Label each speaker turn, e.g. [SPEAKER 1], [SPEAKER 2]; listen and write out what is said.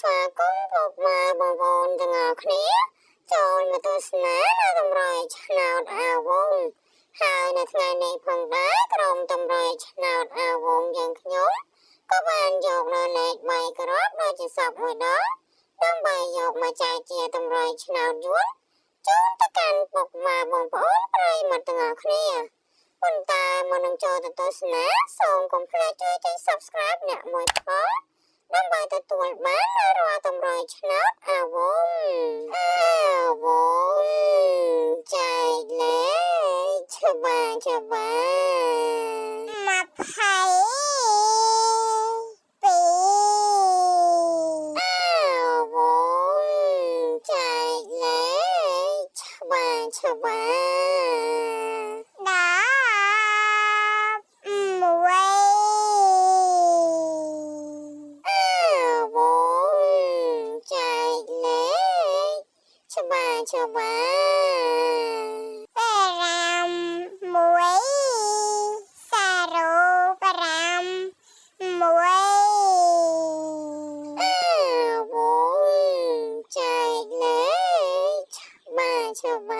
[SPEAKER 1] ស្វាគមន៍ពុកម៉ែបងប្អូនទាំងអស់គ្នាចូលមកទស្សនានៅតម្រុយឆ្នោតអាវងហើយនៅថ្ងៃនេះផងដែរក្រុមតម្រុយឆ្នោតអាវងយើងខ្ញុំក៏បានយកនៅលេខ3គ្រាប់ដូចជាសពមួយដងដើម្បីយកមកចែកជាតម្រុយឆ្នោតយួនជូនទៅកាន់ពុកម៉ែបងប្អូនប្រិយមិត្តទាំងអស់គ្នាប៉ុន្តែមុននឹងចូលទៅទស្សនាសូមកុំភ្លេចជួយចុច Subscribe អ្នកមួយផងដើម្បីទទួលបានរាល់តម្រុយឆ្នោតអាវងចែកលេខច្បាស់22អាវងចែកលេខច្បាស់ច្បា